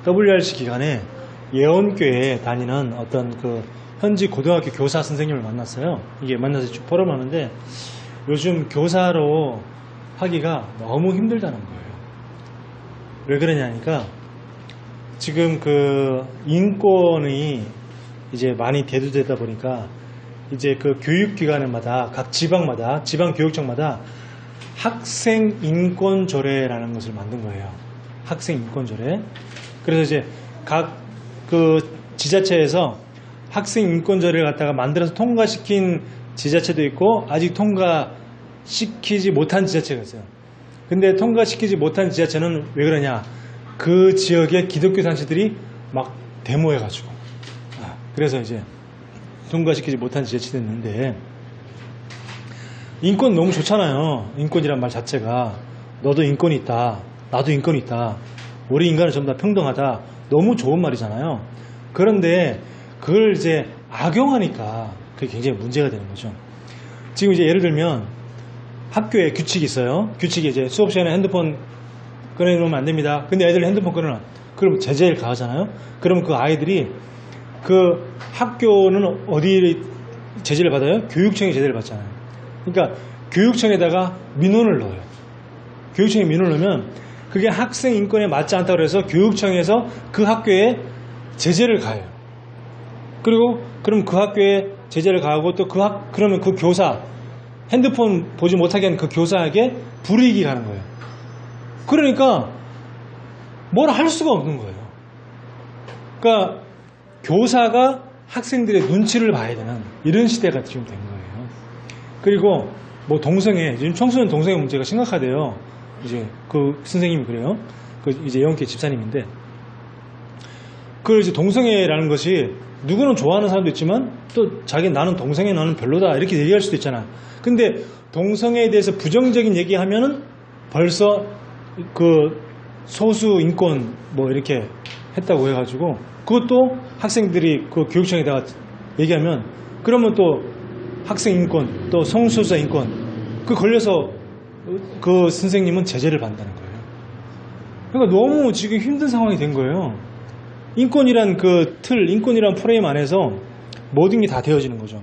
WRC 기간에 예원교회에 다니는 어떤 그 현지 고등학교 교사 선생님을 만났어요. 이게 만나서 쭉 포럼하는데 요즘 교사로 하기가 너무 힘들다는 거예요. 왜 그러냐니까 지금 그 인권이 이제 많이 대두되다 보니까 이제 그 교육기관마다 각 지방마다 지방교육청마다 학생인권조례라는 것을 만든 거예요. 학생인권조례. 그래서 이제 각 그 지자체에서 학생인권조례를 갖다가 만들어서 통과시킨 지자체도 있고 아직 통과시키지 못한 지자체가 있어요. 근데 통과시키지 못한 지자체는 왜 그러냐? 그 지역의 기독교 단체들이 막 데모해가지고 그래서 이제 통과시키지 못한 지자체도 있는데 인권 너무 좋잖아요. 인권이란 말 자체가 너도 인권이 있다. 나도 인권이 있다. 우리 인간은 전부 다 평등하다. 너무 좋은 말이잖아요. 그런데 그걸 이제 악용하니까 그게 굉장히 문제가 되는 거죠. 지금 이제 예를 들면 학교에 규칙이 있어요. 규칙이 이제 수업 시간에 핸드폰 꺼내놓으면 안 됩니다. 근데 애들이 핸드폰 꺼내놔. 그럼 제재를 가하잖아요. 그러면 그 아이들이 그 학교는 어디 제재를 받아요? 교육청이 제재를 받잖아요. 그러니까 교육청에다가 민원을 넣어요. 교육청에 민원을 넣으면 그게 학생 인권에 맞지 않다고 해서 교육청에서 그 학교에 제재를 가해요. 그리고 그럼 그 학교에 제재를 가하고 또 그러면 그 교사 핸드폰 보지 못하게 하는 그 교사에게 불이익이 가는 거예요. 그러니까 뭘 할 수가 없는 거예요. 그러니까 교사가 학생들의 눈치를 봐야 되는 이런 시대가 지금 된 거예요. 그리고 뭐 동성애, 지금 청소년 동성애 문제가 심각하대요. 이제 그 선생님이 그래요. 그 이제 영계 집사님인데, 그 이제 동성애라는 것이 누구는 좋아하는 사람도 있지만 또 자기 나는 동성애 나는 별로다 이렇게 얘기할 수도 있잖아. 근데 동성애에 대해서 부정적인 얘기하면은 벌써 그 소수 인권 뭐 이렇게 했다고 해가지고 그것도 학생들이 그 교육청에다가 얘기하면 그러면 또 학생 인권 또 성소수자 인권 그 걸려서 그 선생님은 제재를 받는다는 거예요. 그러니까 너무 지금 힘든 상황이 된 거예요. 인권이란 그 틀, 인권이란 프레임 안에서 모든 게 다 되어지는 거죠.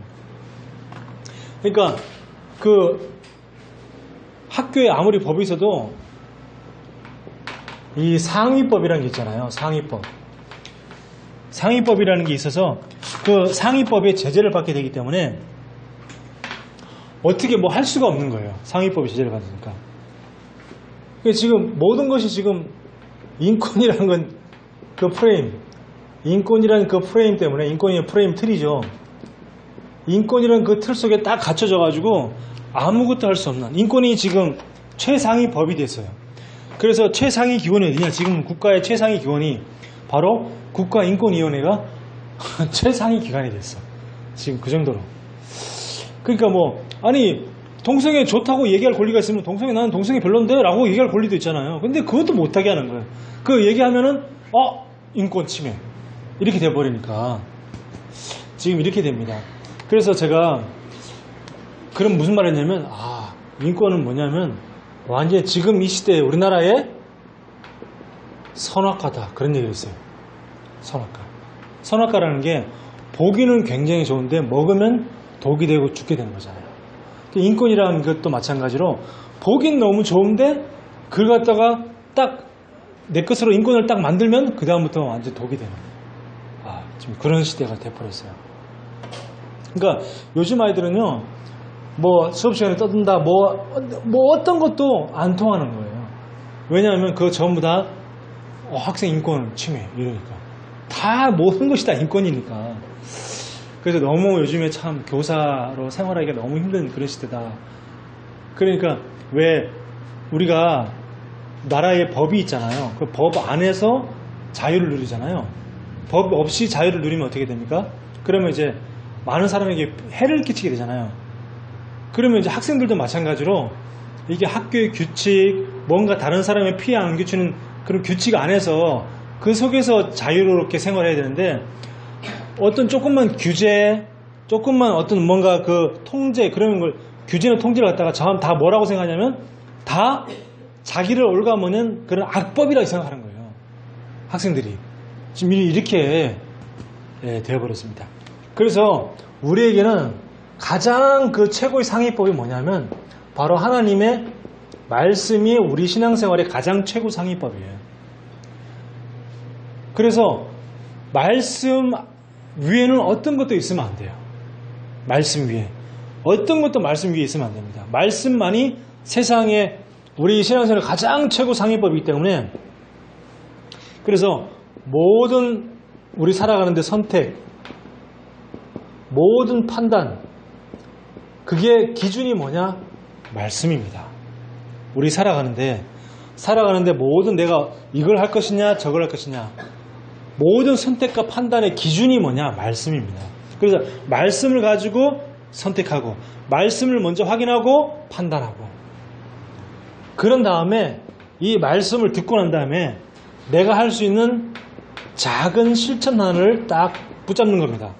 그러니까 그 학교에 아무리 법이 있어도 이 상위법이라는 게 있잖아요. 상위법. 상위법이라는 게 있어서 그 상위법에 제재를 받게 되기 때문에 어떻게 뭐 할 수가 없는 거예요. 상위법이 제재를 받으니까. 지금 모든 것이 지금 인권이라는 건 그 프레임, 인권이라는 그 프레임 때문에, 인권이라는 프레임 틀이죠. 인권이라는 그 틀 속에 딱 갇혀져 가지고 아무것도 할 수 없는, 인권이 지금 최상위 법이 됐어요. 그래서 최상위 기관이 어디냐? 지금 국가의 최상위 기관이 바로 국가인권위원회가 최상위 기관이 됐어. 지금 그 정도로. 그러니까 뭐 아니 동성애 좋다고 얘기할 권리가 있으면 동성애 나는 동성애 별론데 라고 얘기할 권리도 있잖아요. 근데 그것도 못하게 하는 거예요. 그 얘기하면은 인권 침해 이렇게 돼버리니까 지금 이렇게 됩니다. 그래서 제가 그럼 무슨 말 했냐면 인권은 뭐냐면 완전히 지금 이 시대에 우리나라의 선악과다 그런 얘기를 했어요. 선악과. 선악과라는 게 보기는 굉장히 좋은데 먹으면 독이 되고 죽게 되는 거잖아요. 인권이라는 것도 마찬가지로 보긴 너무 좋은데 그걸 갖다가 딱 내 것으로 인권을 딱 만들면 그 다음부터 완전 독이 되는 지금 그런 시대가 돼버렸어요. 그러니까 요즘 아이들은요 뭐 수업 시간에 떠든다 뭐 어떤 것도 안 통하는 거예요. 왜냐하면 그거 전부 다 학생 인권 침해 이러니까 다 모든 것이 다 인권이니까. 그래서 너무 요즘에 참 교사로 생활하기가 너무 힘든 그런 시대다. 그러니까 왜 우리가 나라의 법이 있잖아요. 그 법 안에서 자유를 누리잖아요. 법 없이 자유를 누리면 어떻게 됩니까? 그러면 이제 많은 사람에게 해를 끼치게 되잖아요. 그러면 이제 학생들도 마찬가지로 이게 학교의 규칙, 뭔가 다른 사람의 피해 안 끼치는 그런 규칙 안에서 그 속에서 자유롭게 생활해야 되는데 어떤 조금만 규제, 조금만 어떤 뭔가 그 통제, 그런 걸 규제나 통제를 갖다가 다 뭐라고 생각하냐면 다 자기를 올가매는 그런 악법이라고 생각하는 거예요. 학생들이. 지금 이렇게 되어버렸습니다. 그래서 우리에게는 가장 그 최고의 상위법이 뭐냐면 바로 하나님의 말씀이 우리 신앙생활의 가장 최고 상위법이에요. 그래서 말씀 위에는 어떤 것도 있으면 안 돼요. 말씀 위에. 어떤 것도 말씀 위에 있으면 안 됩니다. 말씀만이 세상에 우리 신앙생활의 가장 최고 상위법이기 때문에 그래서 모든 우리 살아가는데 선택, 모든 판단, 그게 기준이 뭐냐? 말씀입니다. 우리 살아가는데 모든 내가 이걸 할 것이냐 저걸 할 것이냐 모든 선택과 판단의 기준이 뭐냐? 말씀입니다. 그래서 말씀을 가지고 선택하고 말씀을 먼저 확인하고 판단하고 그런 다음에 이 말씀을 듣고 난 다음에 내가 할 수 있는 작은 실천하나를 딱 붙잡는 겁니다.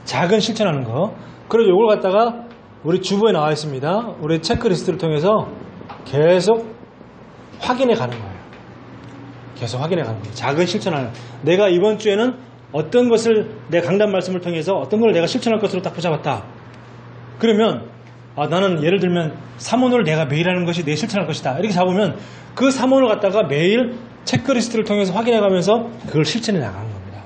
작은 실천하는 거. 그래서 이걸 갖다가 우리 주보에 나와 있습니다. 우리 체크리스트를 통해서 계속 확인해 가는 거예요. 계속 확인해 가는 거예요. 작은 실천하는. 내가 이번 주에는 어떤 것을 내 강단 말씀을 통해서 어떤 걸 내가 실천할 것으로 딱 붙잡았다. 그러면 나는 예를 들면 삼원을 내가 매일 하는 것이 내 실천할 것이다. 이렇게 잡으면 그 삼원을 갖다가 매일 체크리스트를 통해서 확인해 가면서 그걸 실천해 나가는 겁니다.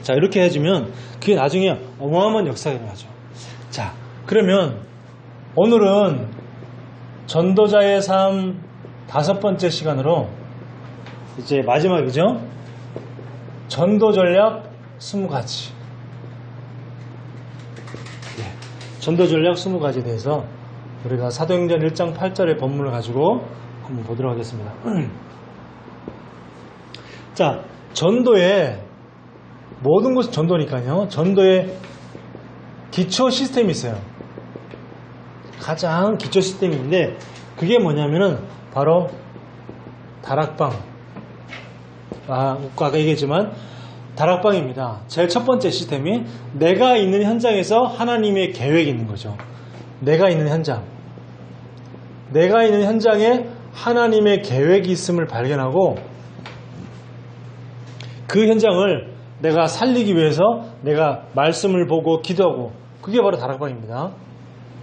자, 이렇게 해주면 그게 나중에 어마어마한 역사가 일어나죠. 자, 그러면 오늘은 전도자의 삶 5번째 시간으로 이제 마지막이죠. 전도 전략 20가지. 전도 전략 20가지에 대해서 우리가 사도행전 1장 8절의 본문을 가지고 한번 보도록 하겠습니다. 자, 전도의 모든 것이 전도니까요. 전도의 기초 시스템이 있어요. 가장 기초 시스템인데 그게 뭐냐면은 바로 다락방. 아까 얘기했지만 다락방입니다. 제일 첫 번째 시스템이 내가 있는 현장에서 하나님의 계획이 있는 거죠. 내가 있는 현장. 내가 있는 현장에 하나님의 계획이 있음을 발견하고 그 현장을 내가 살리기 위해서 내가 말씀을 보고 기도하고 그게 바로 다락방입니다.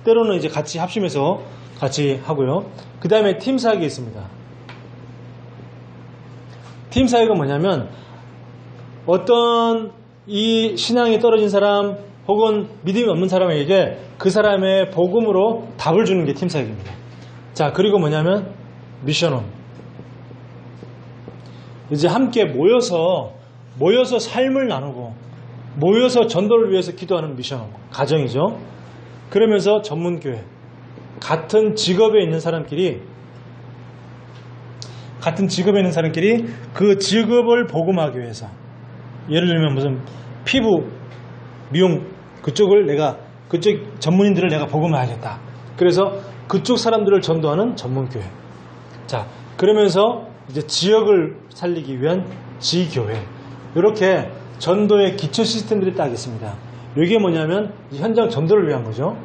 때로는 이제 같이 합심해서 같이 하고요. 그 다음에 팀 사역이 있습니다. 팀 사역은 뭐냐면 어떤 이 신앙이 떨어진 사람 혹은 믿음이 없는 사람에게 그 사람의 복음으로 답을 주는 게 팀 사역입니다. 자, 그리고 뭐냐면 미션홈. 이제 함께 모여서 삶을 나누고 모여서 전도를 위해서 기도하는 미션홈. 가정이죠. 그러면서 전문교회. 같은 직업에 있는 사람끼리 그 직업을 복음하기 위해서 예를 들면 무슨 피부 미용 그쪽을 그쪽 전문인들을 내가 복음하겠다. 그래서 그쪽 사람들을 전도하는 전문교회. 자, 그러면서 이제 지역을 살리기 위한 지교회. 이렇게 전도의 기초 시스템들이 딱 있습니다. 이게 뭐냐면 현장 전도를 위한 거죠.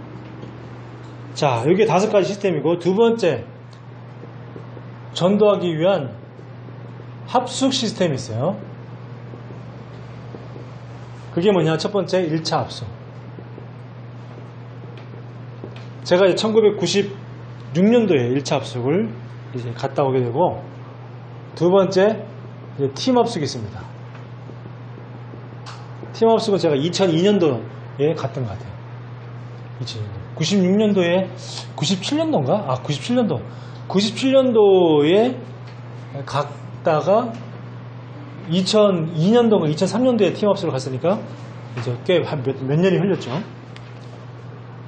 자, 이게 5가지 시스템이고 두 번째 전도하기 위한 합숙 시스템이 있어요. 그게 뭐냐? 첫 번째 1차 합숙. 제가 1996년도에 1차 합숙을 이제 갔다 오게 되고 두 번째 팀 합숙이 있습니다. 팀 합숙은 제가 2002년도에 갔던 것 같아요. 96년도에 97년도인가? 97년도에 갔다가 2002년도인가 2003년도에 팀 합숙을 갔으니까 이제 꽤 몇 년이 흘렸죠.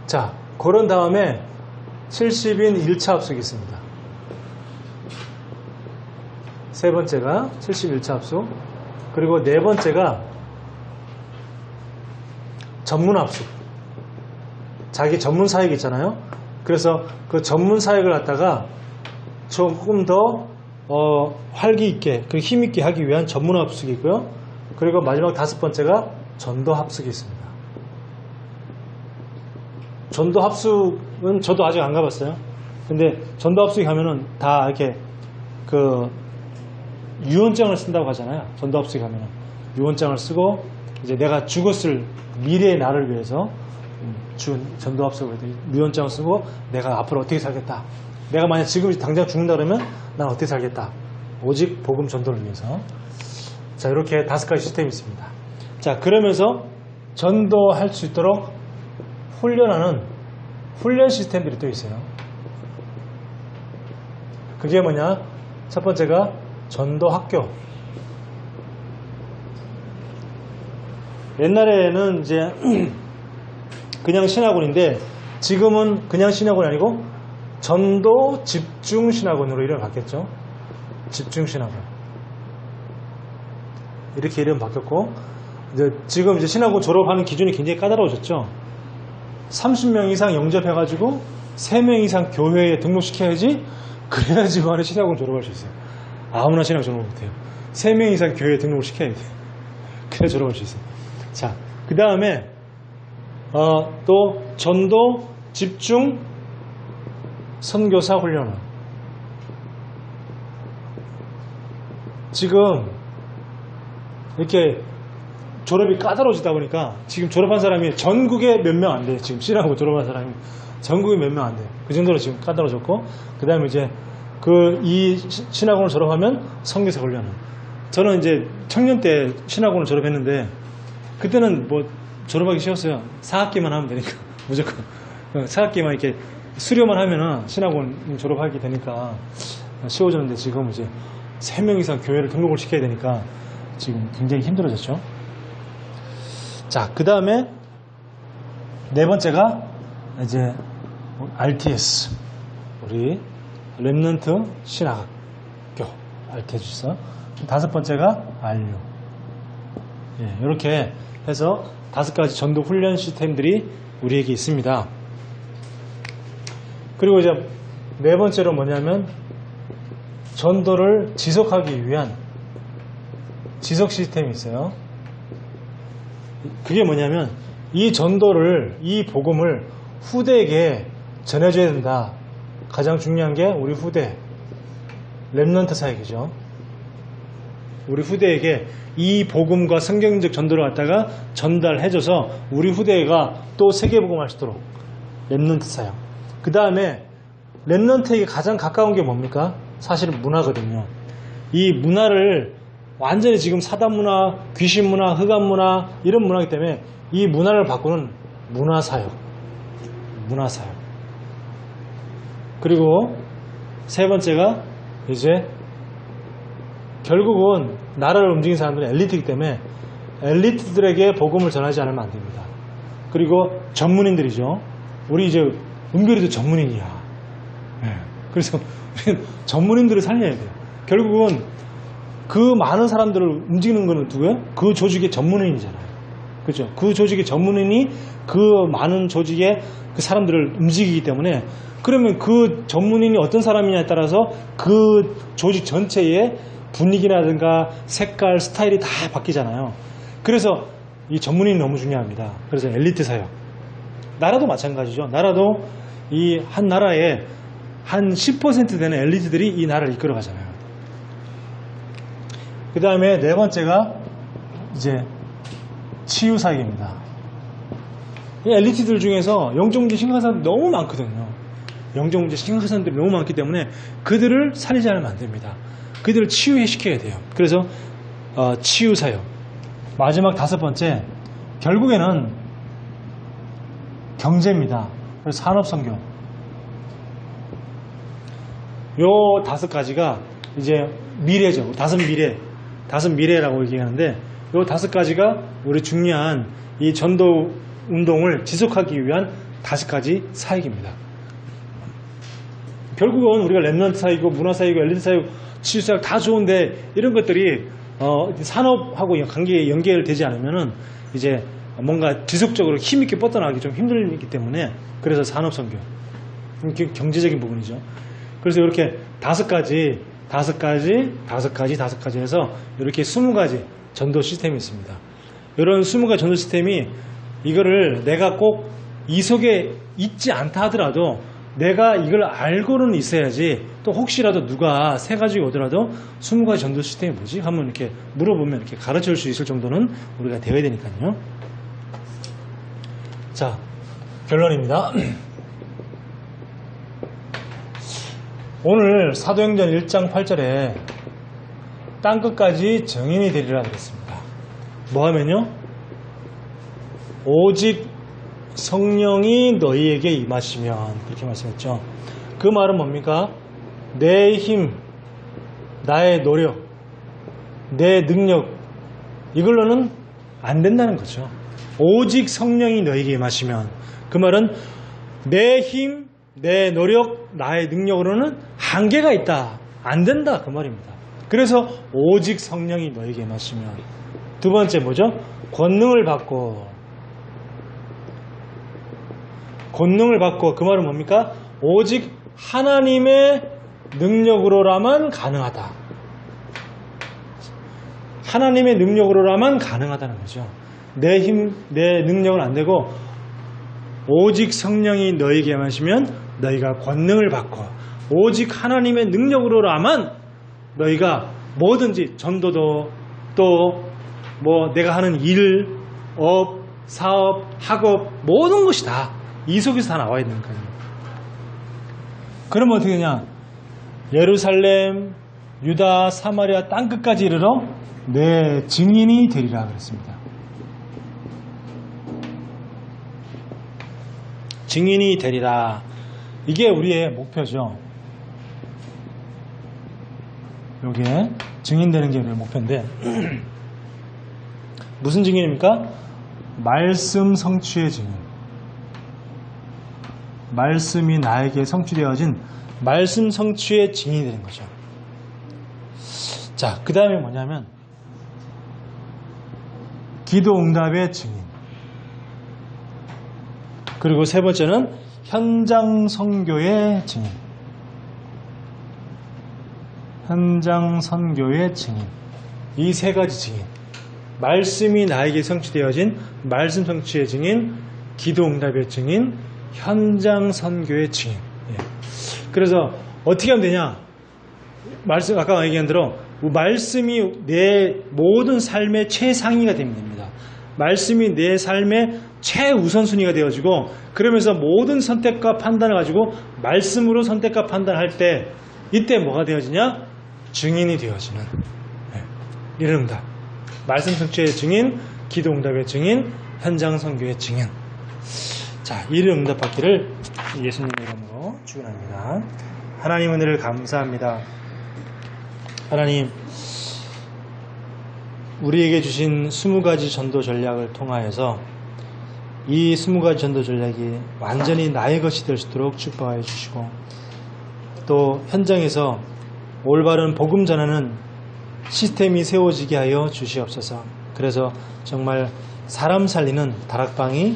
자, 그런 다음에 70인 1차 합숙이 있습니다. 세 번째가 71차 합숙. 그리고 네 번째가 전문 합숙. 자기 전문 사역 있잖아요. 그래서 그 전문 사역을 갖다가 조금 더 활기 있게 그리고 힘 있게 하기 위한 전문 합숙이 있고요. 그리고 마지막 5번째가 전도 합숙이 있습니다. 전도 합숙은 저도 아직 안 가봤어요. 근데 전도 합숙에 가면은 다 이렇게 유언장을 쓴다고 하잖아요. 전도합석에 가면은 유언장을 쓰고 이제 내가 죽었을 미래의 나를 위해서 준 전도합석을 유언장을 쓰고 내가 앞으로 어떻게 살겠다. 내가 만약 지금 당장 죽는다 그러면 난 어떻게 살겠다. 오직 복음 전도를 위해서. 자, 이렇게 5가지 시스템이 있습니다. 자, 그러면서 전도할 수 있도록 훈련하는 훈련 시스템들이 또 있어요. 그게 뭐냐? 첫 번째가 전도학교. 옛날에는 이제 그냥 신학원인데 지금은 그냥 신학원이 아니고 전도 집중 신학원으로 이름을 바뀌었죠. 집중 신학원. 이렇게 이름 바뀌었고 이제 지금 이제 신학원 졸업하는 기준이 굉장히 까다로워졌죠. 30명 이상 영접해가지고 3명 이상 교회에 등록시켜야지 그래야지만 신학원 졸업할 수 있어요. 아무나 신학원 졸업 못해요. 3명 이상 교회에 등록을 시켜야 돼요. 그래야 졸업할 수 있어요. 자, 그 다음에 또 전도 집중 선교사 훈련을 지금 이렇게 졸업이 까다로워지다 보니까 지금 졸업한 사람이 전국에 몇 명 안 돼요. 지금 신학원 졸업한 사람이 전국에 몇 명 안 돼요. 그 정도로 지금 까다로워졌고 그 다음에 이제 이 신학원을 졸업하면 선교사 훈련을 저는 이제 청년 때 신학원을 졸업했는데 그때는 뭐 졸업하기 쉬웠어요. 4학기만 하면 되니까 무조건 4학기만 이렇게 수료만 하면은 신학원 졸업하게 되니까 쉬워졌는데 지금 이제 3명 이상 교회를 등록을 시켜야 되니까 지금 굉장히 힘들어졌죠. 자, 그 다음에 네 번째가 이제 RTS 우리 렘넌트 신학교 RTS. 다섯 번째가 RU. 예, 이렇게 해서 5가지 전도 훈련 시스템들이 우리에게 있습니다. 그리고 이제 네 번째로 뭐냐면 전도를 지속하기 위한 지속 시스템이 있어요. 그게 뭐냐면 이 전도를, 이 복음을 후대에게 전해줘야 된다. 가장 중요한 게 우리 후대, 렘넌트 사역이죠. 우리 후대에게 이 복음과 성경적 전도를 갖다가 전달해줘서 우리 후대가 또 세계복음할 수 있도록 렘넌트 사역. 그 다음에 렘넌트에게 가장 가까운 게 뭡니까? 사실은 문화거든요. 이 문화를 완전히 지금 사단문화, 귀신문화, 흑암문화 이런 문화이기 때문에 이 문화를 바꾸는 문화사역. 문화사역. 그리고 세 번째가 이제 결국은 나라를 움직이는 사람들은 엘리트이기 때문에 엘리트들에게 복음을 전하지 않으면 안 됩니다. 그리고 전문인들이죠. 우리 이제 은별이도 전문인이야. 네. 그래서 우리는 전문인들을 살려야 돼요. 결국은 그 많은 사람들을 움직이는 거는 누구예요? 그 조직의 전문인이잖아요. 그렇죠? 그 조직의 전문인이 그 많은 조직의 그 사람들을 움직이기 때문에 그러면 그 전문인이 어떤 사람이냐에 따라서 그 조직 전체의 분위기라든가 색깔, 스타일이 다 바뀌잖아요. 그래서 이 전문인이 너무 중요합니다. 그래서 엘리트 사역. 나라도 마찬가지죠. 나라도 이 한 나라에 한 10% 되는 엘리트들이 이 나라를 이끌어 가잖아요. 그 다음에 네 번째가 이제 치유 사역입니다. 이 엘리트들 중에서 영적 문제 심각한 사람들이 너무 많거든요. 영적 문제 심각한 사람들이 너무 많기 때문에 그들을 살리지 않으면 안 됩니다. 그들을 치유시켜야 돼요. 그래서 치유 사역. 마지막 다섯 번째, 결국에는 경제입니다. 그래서 산업 선교. 요 5가지가 이제 미래죠. 다섯 미래라고 얘기하는데 요 5가지가 우리 중요한 이 전도 운동을 지속하기 위한 5가지 사역입니다. 결국은 우리가 렘넌트 사역이고 문화 사역이고 엘리트 사역, 치유 사역 다 좋은데 이런 것들이 산업하고 연계되지 않으면은 이제 뭔가 지속적으로 힘있게 뻗어나가기 좀 힘들기 때문에 그래서 산업 선교, 경제적인 부분이죠. 그래서 이렇게 5가지 해서 이렇게 20가지 전도 시스템이 있습니다. 이런 20가지 전도 시스템이 이거를 내가 꼭 이 속에 있지 않다 하더라도 내가 이걸 알고는 있어야지 또 혹시라도 누가 세 가지가 오더라도 20가지 전도 시스템이 뭐지? 하면 이렇게 물어보면 이렇게 가르쳐 줄 수 있을 정도는 우리가 되어야 되니까요. 자, 결론입니다. 오늘 사도행전 1장 8절에 땅끝까지 증인이 되리라 그랬습니다. 뭐 하면요? 오직 성령이 너희에게 임하시면, 그렇게 말씀했죠. 그 말은 뭡니까? 내 힘, 나의 노력, 내 능력, 이걸로는 안 된다는 거죠. 오직 성령이 너희에게 임하시면, 그 말은 내 힘, 내 노력, 나의 능력으로는 한계가 있다, 안 된다, 그 말입니다. 그래서 오직 성령이 너희에게 임하시면. 두 번째 뭐죠? 권능을 받고, 그 말은 뭡니까? 오직 하나님의 능력으로라만 가능하다. 하나님의 능력으로라만 가능하다는 거죠. 내 힘, 내 능력은 안 되고 오직 성령이 너희에게 임하시면 너희가 권능을 받고 오직 하나님의 능력으로라만 너희가 뭐든지 전도도 또 뭐 내가 하는 일, 업, 사업, 학업 모든 것이 다 이 속에서 다 나와야 되니까요. 그러면 어떻게 되냐? 예루살렘, 유다, 사마리아 땅끝까지 이르러 내 증인이 되리라 그랬습니다. 증인이 되리라. 이게 우리의 목표죠. 이게 증인되는 게 우리의 목표인데 무슨 증인입니까? 말씀 성취의 증인. 말씀이 나에게 성취되어진 말씀 성취의 증인이 되는 거죠. 자, 그 다음에 뭐냐면 기도 응답의 증인. 그리고 세 번째는 현장 선교의 증인. 현장 선교의 증인. 이 세 가지 증인. 말씀이 나에게 성취되어진 말씀 성취의 증인, 기도 응답의 증인, 현장 선교의 증인. 예. 그래서 어떻게 하면 되냐? 말씀 아까 얘기한 대로 말씀이 내 모든 삶의 최상위가 되면 됩니다. 말씀이 내 삶의 최우선순위가 되어지고 그러면서 모든 선택과 판단을 가지고 말씀으로 선택과 판단할 때 이때 뭐가 되어지냐? 증인이 되어지는 이런 응답. 말씀 성취의 증인, 기도 응답의 증인, 현장 선교의 증인. 자, 이를 응답받기를 예수님 이름으로 축원합니다. 하나님 은혜를 감사합니다. 하나님, 우리에게 주신 20가지 전도 전략을 통하여서 이 20가지 전도 전략이 완전히 나의 것이 될 수 있도록 축복하여 주시고 또 현장에서 올바른 복음 전하는 시스템이 세워지게 하여 주시옵소서. 그래서 정말 사람 살리는 다락방이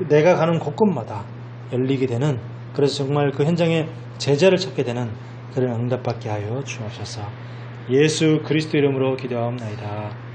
내가 가는 곳곳마다 열리게 되는, 그래서 정말 그 현장에 제자를 찾게 되는 그런 응답받게 하여 주옵소서. 예수 그리스도 이름으로 기도하옵나이다.